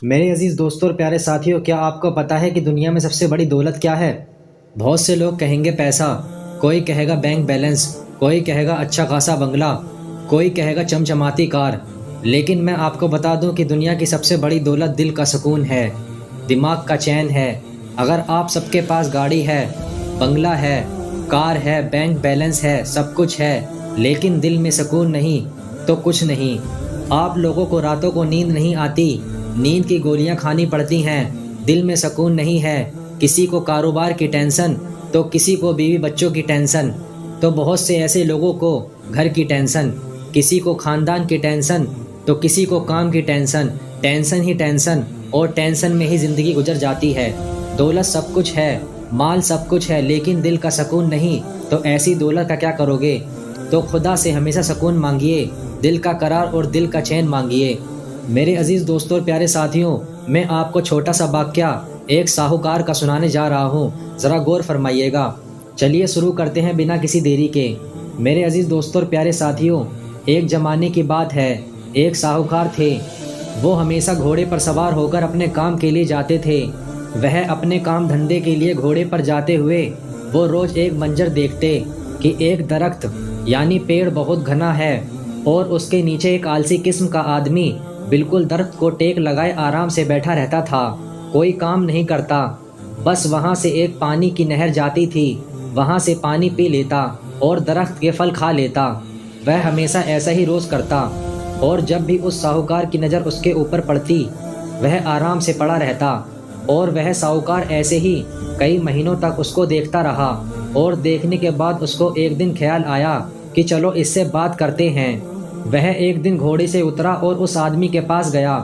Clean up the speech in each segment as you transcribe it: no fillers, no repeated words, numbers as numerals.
मेरे अजीज़ दोस्तों और प्यारे साथियों, क्या आपको पता है कि दुनिया में सबसे बड़ी दौलत क्या है? बहुत से लोग कहेंगे पैसा, कोई कहेगा बैंक बैलेंस, कोई कहेगा अच्छा खासा बंगला, कोई कहेगा चमचमाती कार। लेकिन मैं आपको बता दूं कि दुनिया की सबसे बड़ी दौलत दिल का सुकून है, दिमाग का चैन है। अगर आप सबके पास गाड़ी है, बंगला है, कार है, बैंक बैलेंस है, सब कुछ है, लेकिन दिल में सुकून नहीं, तो कुछ नहीं। आप लोगों को रातों को नींद नहीं आती, नींद की गोलियां खानी पड़ती हैं, दिल में सुकून नहीं है। किसी को कारोबार की टेंशन, तो किसी को बीवी बच्चों की टेंशन, तो बहुत से ऐसे लोगों को घर की टेंशन, किसी को खानदान की टेंशन, तो किसी को काम की टेंशन। टेंशन ही टेंशन, और टेंशन में ही ज़िंदगी गुजर जाती है। दौलत सब कुछ है, माल सब कुछ है, लेकिन दिल का सुकून नहीं, तो ऐसी दौलत का क्या करोगे? तो खुदा से हमेशा सुकून मांगिए, दिल का करार और दिल का चैन मांगिए। मेरे अजीज़ दोस्तों और प्यारे साथियों, मैं आपको छोटा सा वाक़या एक साहूकार का सुनाने जा रहा हूँ, ज़रा गौर फरमाइएगा। चलिए शुरू करते हैं बिना किसी देरी के। मेरे अजीज़ दोस्तों और प्यारे साथियों, एक ज़माने की बात है, एक साहूकार थे। वो हमेशा घोड़े पर सवार होकर अपने काम के लिए जाते थे। वह अपने काम धंधे के लिए घोड़े पर जाते हुए वो रोज़ एक मंजर देखते कि एक दरख्त यानी पेड़ बहुत घना है और उसके नीचे एक आलसी किस्म का आदमी बिल्कुल दरख्त को टेक लगाए आराम से बैठा रहता था। कोई काम नहीं करता, बस वहाँ से एक पानी की नहर जाती थी, वहाँ से पानी पी लेता और दरख्त के फल खा लेता। वह हमेशा ऐसा ही रोज़ करता, और जब भी उस साहूकार की नज़र उसके ऊपर पड़ती, वह आराम से पड़ा रहता। और वह साहूकार ऐसे ही कई महीनों तक उसको देखता रहा, और देखने के बाद उसको एक दिन ख्याल आया कि चलो इससे बात करते हैं। वह एक दिन घोड़े से उतरा और उस आदमी के पास गया।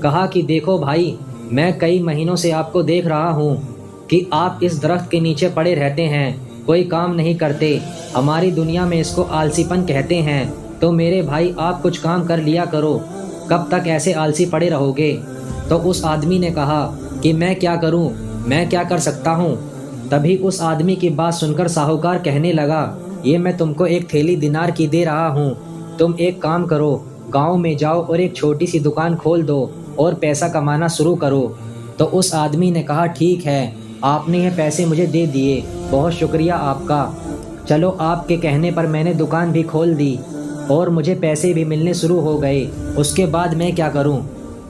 कहा कि देखो भाई, मैं कई महीनों से आपको देख रहा हूँ कि आप इस दरख्त के नीचे पड़े रहते हैं, कोई काम नहीं करते। हमारी दुनिया में इसको आलसीपन कहते हैं। तो मेरे भाई, आप कुछ काम कर लिया करो, कब तक ऐसे आलसी पड़े रहोगे? तो उस आदमी ने कहा कि मैं क्या करूं, मैं क्या कर सकता हूं। तभी उस आदमी की बात सुनकर साहूकार कहने लगा, ये मैं तुमको एक थैली दिनार की दे रहा हूं, तुम एक काम करो, गांव में जाओ और एक छोटी सी दुकान खोल दो और पैसा कमाना शुरू करो। तो उस आदमी ने कहा, ठीक है, आपने ये पैसे मुझे दे दिए, बहुत शुक्रिया आपका। चलो, आपके कहने पर मैंने दुकान भी खोल दी और मुझे पैसे भी मिलने शुरू हो गए। उसके बाद मैं क्या करूं?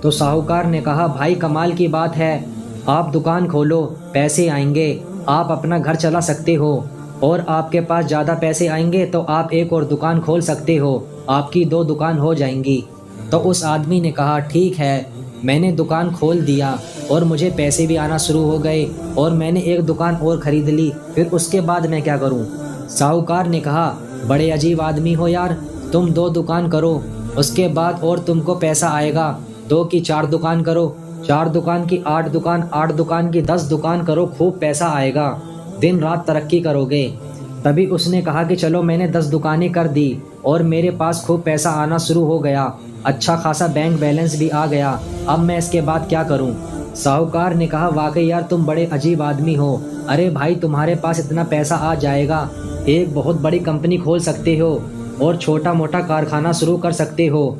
तो साहूकार ने कहा, भाई कमाल की बात है, आप दुकान खोलो, पैसे आएंगे, आप अपना घर चला सकते हो, और आपके पास ज़्यादा पैसे आएंगे तो आप एक और दुकान खोल सकते हो, आपकी 2 दुकान हो जाएंगी। तो उस आदमी ने कहा, ठीक है, मैंने दुकान खोल दिया और मुझे पैसे भी आना शुरू हो गए और मैंने एक दुकान और ख़रीद ली, फिर उसके बाद मैं क्या करूं? साहूकार ने कहा, बड़े अजीब आदमी हो यार, तुम 2 दुकान करो, उसके बाद और तुमको पैसा आएगा। 2 की 4 दुकान करो, 4 दुकान की 8 दुकान, 8 दुकान की 10 दुकान करो, खूब पैसा आएगा, दिन रात तरक्की करोगे। तभी उसने कहा कि चलो, मैंने 10 दुकानें कर दी और मेरे पास खूब पैसा आना शुरू हो गया, अच्छा खासा बैंक बैलेंस भी आ गया, अब मैं इसके बाद क्या करूं? साहूकार ने कहा, वाकई यार तुम बड़े अजीब आदमी हो। अरे भाई, तुम्हारे पास इतना पैसा आ जाएगा, एक बहुत बड़ी कंपनी खोल सकते हो और छोटा मोटा कारखाना शुरू कर सकते हो।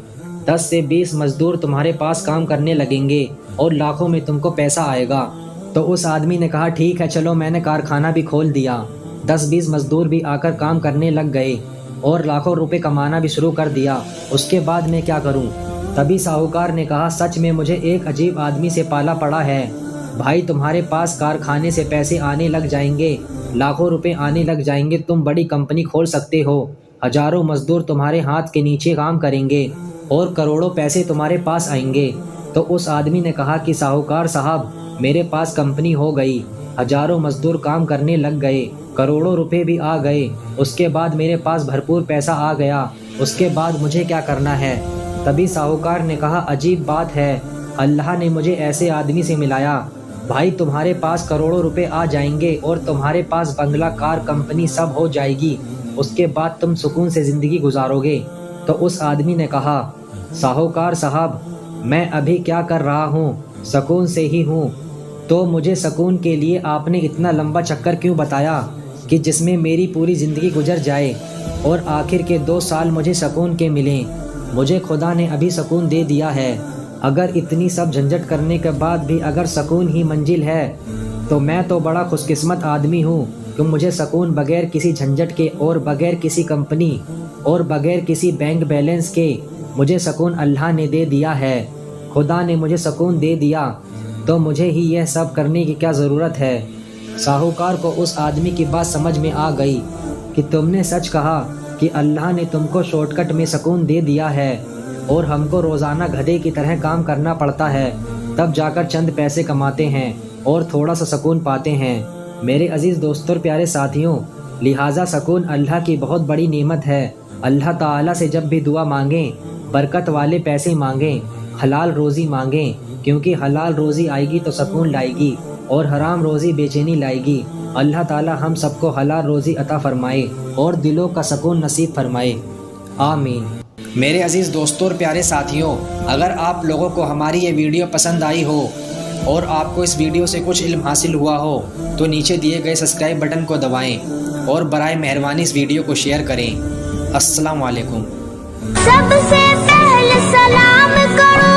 10 से 20 मजदूर तुम्हारे पास काम करने लगेंगे और लाखों में तुमको पैसा आएगा। तो उस आदमी ने कहा, ठीक है, चलो, मैंने कारखाना भी खोल दिया, 10-20 मजदूर भी आकर काम करने लग गए और लाखों रुपए कमाना भी शुरू कर दिया। उसके बाद मैं क्या करूं? तभी साहूकार ने कहा, सच में मुझे एक अजीब आदमी से पाला पड़ा है। भाई, तुम्हारे पास कारखाने से पैसे आने लग जाएंगे, लाखों रुपए आने लग जाएंगे, तुम बड़ी कंपनी खोल सकते हो, हजारों मजदूर तुम्हारे हाथ के नीचे काम करेंगे और करोड़ों पैसे तुम्हारे पास आएंगे। तो उस आदमी ने कहा कि साहूकार साहब, मेरे पास कंपनी हो गई, हजारों मजदूर काम करने लग गए, करोड़ों रुपए भी आ गए, उसके बाद मेरे पास भरपूर पैसा आ गया, उसके बाद मुझे क्या करना है? तभी साहूकार ने कहा, अजीब बात है, अल्लाह ने मुझे ऐसे आदमी से मिलाया। भाई, तुम्हारे पास करोड़ों रुपए आ जाएंगे और तुम्हारे पास बंगला, कार, कंपनी सब हो जाएगी, उसके बाद तुम सुकून से ज़िंदगी गुजारोगे। तो उस आदमी ने कहा, साहूकार साहब, मैं अभी क्या कर रहा हूँ, सुकून से ही हूँ। तो मुझे सुकून के लिए आपने इतना लंबा चक्कर क्यों बताया कि जिसमें मेरी पूरी ज़िंदगी गुजर जाए और आखिर के 2 साल मुझे सुकून के मिलें? मुझे खुदा ने अभी सुकून दे दिया है, अगर इतनी सब झंझट करने के बाद भी अगर सुकून ही मंजिल है तो मैं तो बड़ा खुशकिस्मत आदमी हूँ कि मुझे सुकून बगैर किसी झंझट के और बगैर किसी कंपनी और बगैर किसी बैंक बैलेंस के मुझे सुकून अल्लाह ने दे दिया है। खुदा ने मुझे सुकून दे दिया तो मुझे ही यह सब करने की क्या ज़रूरत है। साहूकार को उस आदमी की बात समझ में आ गई कि तुमने सच कहा कि अल्लाह ने तुमको शॉर्टकट में सुकून दे दिया है और हमको रोज़ाना गधे की तरह काम करना पड़ता है, तब जाकर चंद पैसे कमाते हैं और थोड़ा सा सुकून पाते हैं। मेरे अजीज़ दोस्तों और प्यारे साथियों, लिहाजा सुकून अल्लाह की बहुत बड़ी नेमत है। अल्लाह ताला से जब भी दुआ मांगें, बरकत वाले पैसे मांगें, हलाल रोज़ी मांगें, क्योंकि हलाल रोज़ी आएगी तो सुकून लाएगी और हराम रोज़ी बेचैनी लाएगी। अल्लाह ताला हम सबको हलाल रोज़ी अता फरमाए और दिलों का सुकून नसीब फरमाए, आमीन। मेरे अजीज़ दोस्तों और प्यारे साथियों, अगर आप लोगों को हमारी ये वीडियो पसंद आई हो और आपको इस वीडियो से कुछ इल्म हासिल हुआ हो तो नीचे दिए गए सब्सक्राइब बटन को दबाएं और बराए मेहरबानी इस वीडियो को शेयर करें। अस्सलाम वालेकुम। सबसे पहले सलाम